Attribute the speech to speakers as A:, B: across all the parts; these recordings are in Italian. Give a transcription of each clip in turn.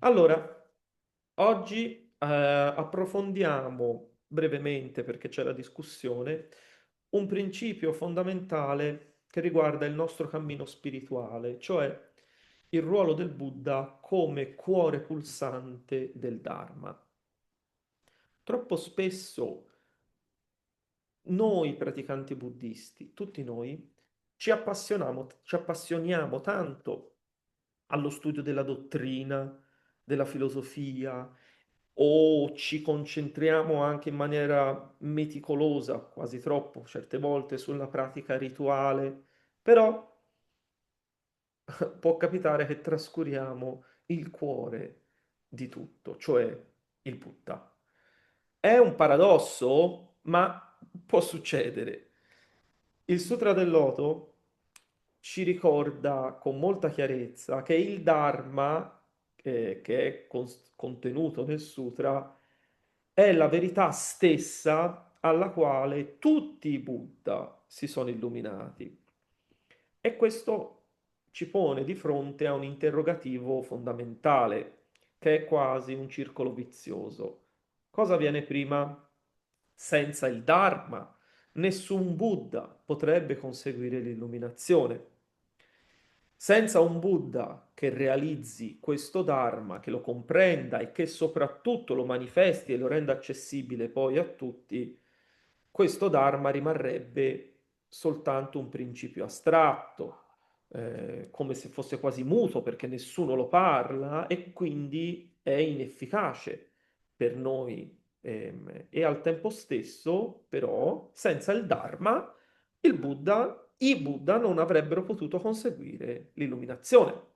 A: Allora, oggi approfondiamo brevemente, perché c'è la discussione, un principio fondamentale che riguarda il nostro cammino spirituale, cioè il ruolo del Buddha come cuore pulsante del Dharma. Troppo spesso noi praticanti buddisti, tutti noi, ci appassioniamo tanto allo studio della dottrina, della filosofia, o ci concentriamo anche in maniera meticolosa, quasi troppo, certe volte, sulla pratica rituale, però può capitare che trascuriamo il cuore di tutto, cioè il Buddha. È un paradosso, ma può succedere. Il Sutra del Loto ci ricorda con molta chiarezza che il Dharma, che è contenuto nel Sutra, è la verità stessa alla quale tutti i Buddha si sono illuminati. E questo ci pone di fronte a un interrogativo fondamentale, che è quasi un circolo vizioso. Cosa viene prima? Senza il Dharma, nessun Buddha potrebbe conseguire l'illuminazione. Senza un Buddha che realizzi questo Dharma, che lo comprenda e che soprattutto lo manifesti e lo renda accessibile poi a tutti, questo Dharma rimarrebbe soltanto un principio astratto, come se fosse quasi muto perché nessuno lo parla e quindi è inefficace per noi. E al tempo stesso, però, senza il Dharma, i Buddha non avrebbero potuto conseguire l'illuminazione.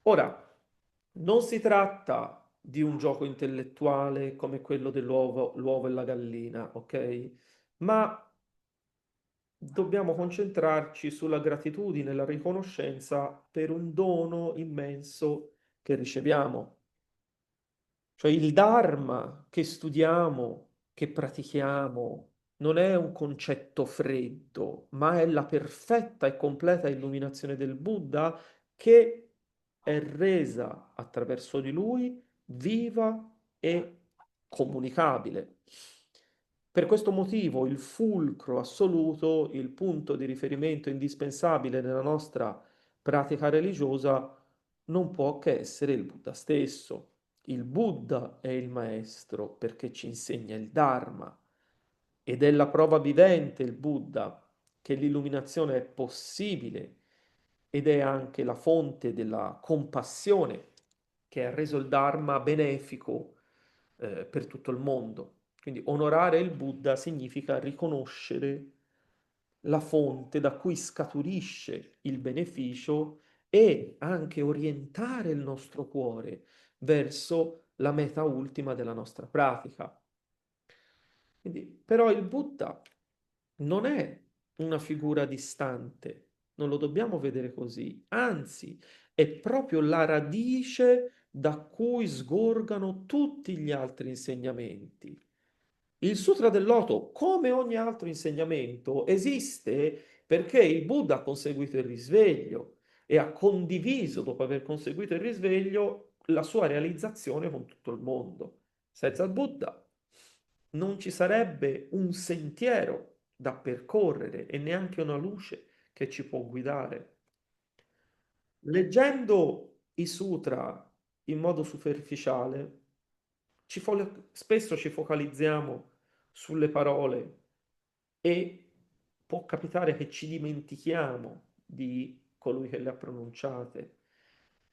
A: Ora, non si tratta di un gioco intellettuale come quello l'uovo e la gallina, ok? Ma dobbiamo concentrarci sulla gratitudine e la riconoscenza per un dono immenso che riceviamo. Cioè il Dharma che studiamo, che pratichiamo, non è un concetto freddo, ma è la perfetta e completa illuminazione del Buddha che è resa attraverso di lui viva e comunicabile. Per questo motivo il fulcro assoluto, il punto di riferimento indispensabile nella nostra pratica religiosa non può che essere il Buddha stesso. Il Buddha è il maestro perché ci insegna il Dharma ed è la prova vivente il Buddha che l'illuminazione è possibile ed è anche la fonte della compassione che ha reso il Dharma benefico per tutto il mondo. Quindi onorare il Buddha significa riconoscere la fonte da cui scaturisce il beneficio e anche orientare il nostro cuore verso la meta ultima della nostra pratica. Quindi, però il Buddha non è una figura distante, non lo dobbiamo vedere così, anzi è proprio la radice da cui sgorgano tutti gli altri insegnamenti. Il Sutra del Loto, come ogni altro insegnamento, esiste perché il Buddha ha conseguito il risveglio e ha condiviso, dopo aver conseguito il risveglio, la sua realizzazione con tutto il mondo. Senza il Buddha non ci sarebbe un sentiero da percorrere e neanche una luce che ci può guidare. Leggendo i sutra in modo superficiale, spesso ci focalizziamo sulle parole e può capitare che ci dimentichiamo di colui che le ha pronunciate.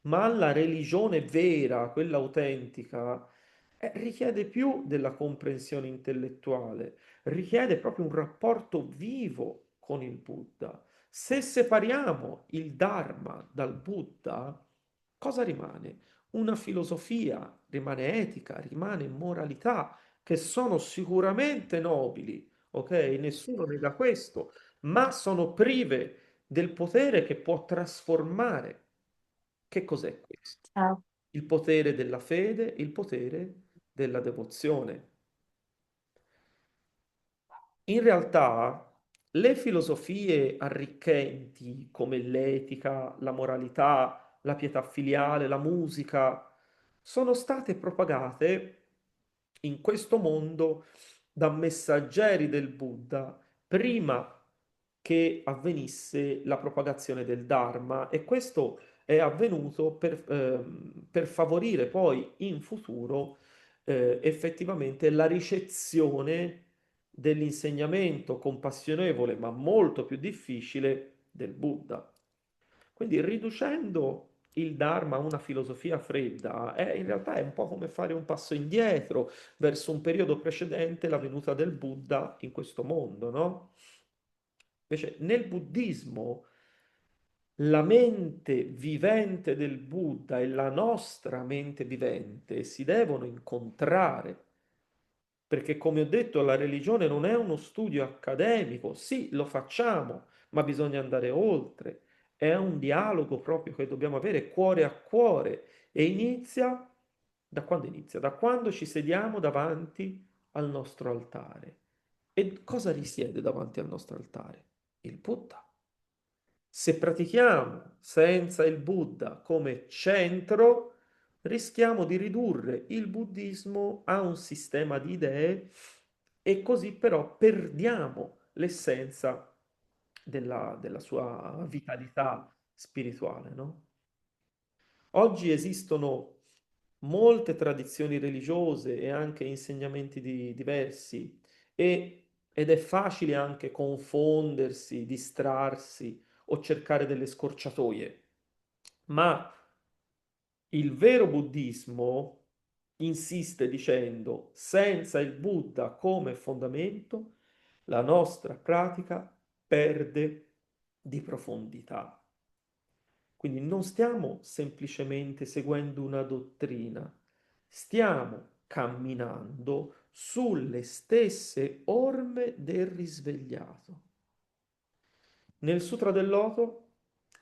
A: Ma la religione vera, quella autentica, richiede più della comprensione intellettuale, richiede proprio un rapporto vivo con il Buddha. Se separiamo il Dharma dal Buddha, cosa rimane? Una filosofia, rimane etica, rimane moralità, che sono sicuramente nobili, ok? Nessuno nega questo, ma sono prive del potere che può trasformare. Che cos'è questo?
B: Ciao.
A: Il potere della fede, il potere della devozione. In realtà, le filosofie arricchenti come l'etica, la moralità, la pietà filiale, la musica, sono state propagate in questo mondo da messaggeri del Buddha prima che avvenisse la propagazione del Dharma e questo è avvenuto per favorire poi in futuro effettivamente la ricezione dell'insegnamento compassionevole ma molto più difficile del Buddha. Quindi riducendo il Dharma a una filosofia fredda, in realtà è un po' come fare un passo indietro verso un periodo precedente la venuta del Buddha in questo mondo, no? Invece nel buddismo la mente vivente del Buddha e la nostra mente vivente si devono incontrare, perché come ho detto la religione non è uno studio accademico, sì, lo facciamo, ma bisogna andare oltre. È un dialogo proprio che dobbiamo avere cuore a cuore e inizia da quando inizia? Da quando ci sediamo davanti al nostro altare. E cosa risiede davanti al nostro altare? Il Buddha. Se pratichiamo senza il Buddha come centro, rischiamo di ridurre il buddismo a un sistema di idee e così però perdiamo l'essenza della sua vitalità spirituale, no? Oggi esistono molte tradizioni religiose e anche insegnamenti diversi ed è facile anche confondersi, distrarsi o cercare delle scorciatoie. Ma il vero buddismo insiste dicendo, senza il Buddha come fondamento, la nostra pratica perde di profondità. Quindi non stiamo semplicemente seguendo una dottrina, stiamo camminando sulle stesse orme del risvegliato. Nel Sutra del Loto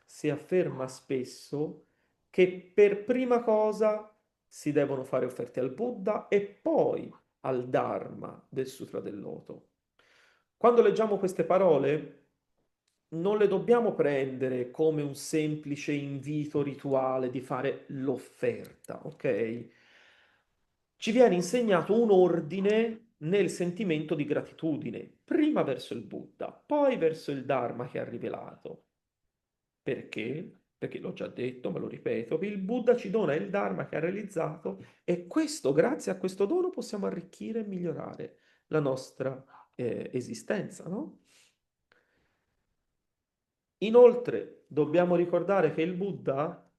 A: si afferma spesso che per prima cosa si devono fare offerte al Buddha e poi al Dharma del Sutra del Loto. Quando leggiamo queste parole, non le dobbiamo prendere come un semplice invito rituale di fare l'offerta, ok? Ci viene insegnato un ordine nel sentimento di gratitudine, prima verso il Buddha, poi verso il Dharma che ha rivelato. Perché? Perché l'ho già detto, ma lo ripeto, il Buddha ci dona il Dharma che ha realizzato e questo, grazie a questo dono, possiamo arricchire e migliorare la nostra esistenza, no? Inoltre, dobbiamo ricordare che il Buddha,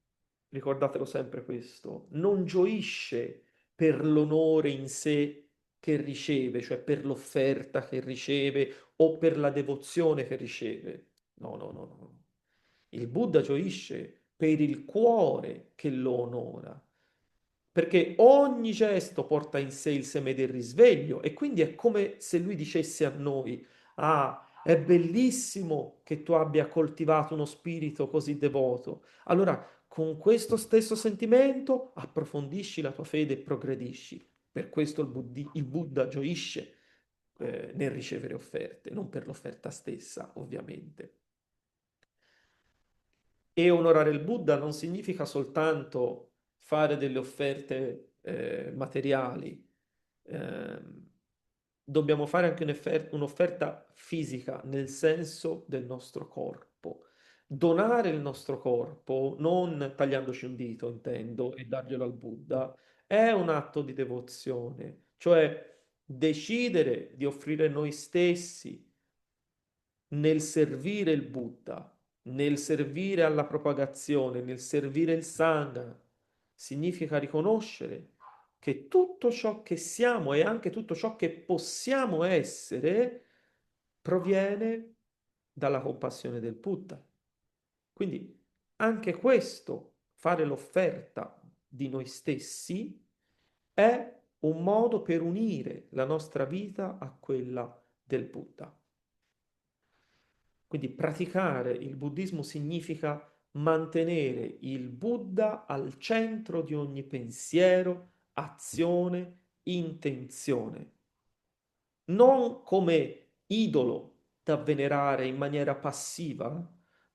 A: ricordatelo sempre questo, non gioisce per l'onore in sé che riceve, cioè per l'offerta che riceve o per la devozione che riceve. No, no, no, no. Il Buddha gioisce per il cuore che lo onora, perché ogni gesto porta in sé il seme del risveglio e quindi è come se lui dicesse a noi, ah, è bellissimo che tu abbia coltivato uno spirito così devoto. Allora, con questo stesso sentimento, approfondisci la tua fede e progredisci. Per questo il Buddha gioisce nel ricevere offerte, non per l'offerta stessa, ovviamente. E onorare il Buddha non significa soltanto fare delle offerte materiali. Ehm, Dobbiamo fare anche un'offerta fisica nel senso del nostro corpo. Donare il nostro corpo, non tagliandoci un dito, intendo, e darglielo al Buddha, è un atto di devozione, cioè decidere di offrire noi stessi nel servire il Buddha, nel servire alla propagazione, nel servire il Sangha, significa riconoscere che tutto ciò che siamo e anche tutto ciò che possiamo essere proviene dalla compassione del Buddha. Quindi anche questo, fare l'offerta di noi stessi, è un modo per unire la nostra vita a quella del Buddha. Quindi praticare il buddismo significa mantenere il Buddha al centro di ogni pensiero, azione, intenzione, non come idolo da venerare in maniera passiva,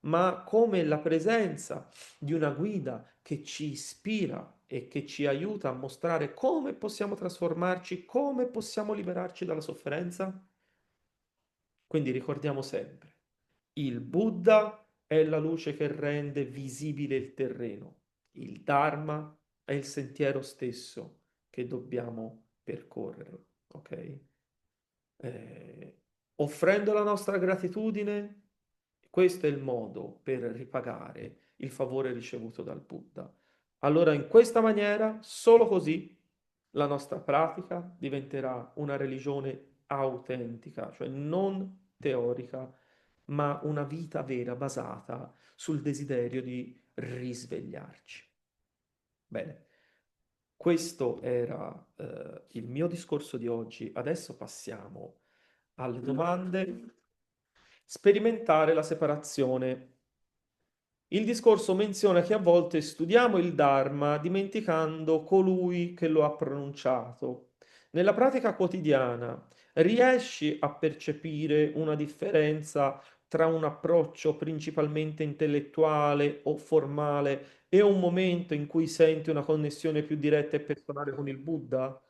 A: ma come la presenza di una guida che ci ispira e che ci aiuta a mostrare come possiamo trasformarci, come possiamo liberarci dalla sofferenza. Quindi ricordiamo sempre, il Buddha è la luce che rende visibile il terreno, il Dharma è il sentiero stesso che dobbiamo percorrere, ok? Offrendo la nostra gratitudine, questo è il modo per ripagare il favore ricevuto dal Buddha. Allora, in questa maniera, solo così, la nostra pratica diventerà una religione autentica, cioè non teorica, ma una vita vera basata sul desiderio di risvegliarci. Bene, questo era il mio discorso di oggi. Adesso passiamo alle domande. Sperimentare la separazione. Il discorso menziona che a volte studiamo il Dharma dimenticando colui che lo ha pronunciato. Nella pratica quotidiana riesci a percepire una differenza tra un approccio principalmente intellettuale o formale e un momento in cui senti una connessione più diretta e personale con il Buddha?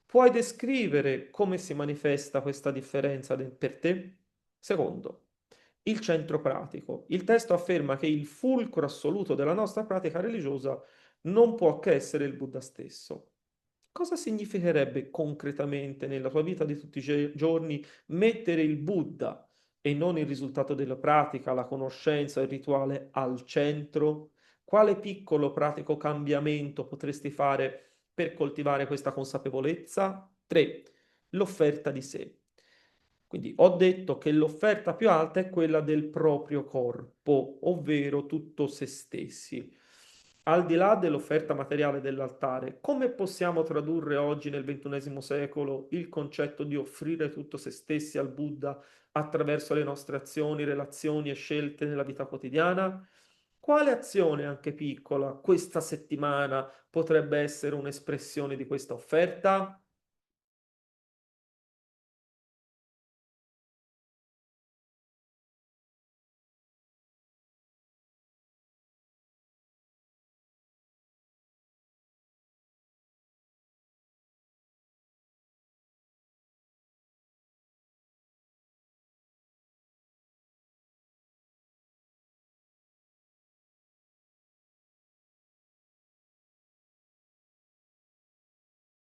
A: Puoi descrivere come si manifesta questa differenza per te? Secondo, il centro pratico. Il testo afferma che il fulcro assoluto della nostra pratica religiosa non può che essere il Buddha stesso. Cosa significherebbe concretamente nella tua vita di tutti i giorni mettere il Buddha e non il risultato della pratica, la conoscenza, il rituale al centro? Quale piccolo pratico cambiamento potresti fare per coltivare questa consapevolezza? 3. L'offerta di sé. Quindi ho detto che l'offerta più alta è quella del proprio corpo, ovvero tutto se stessi. Al di là dell'offerta materiale dell'altare, come possiamo tradurre oggi nel XXI secolo il concetto di offrire tutto se stessi al Buddha attraverso le nostre azioni, relazioni e scelte nella vita quotidiana? Quale azione, anche piccola, questa settimana potrebbe essere un'espressione di questa offerta?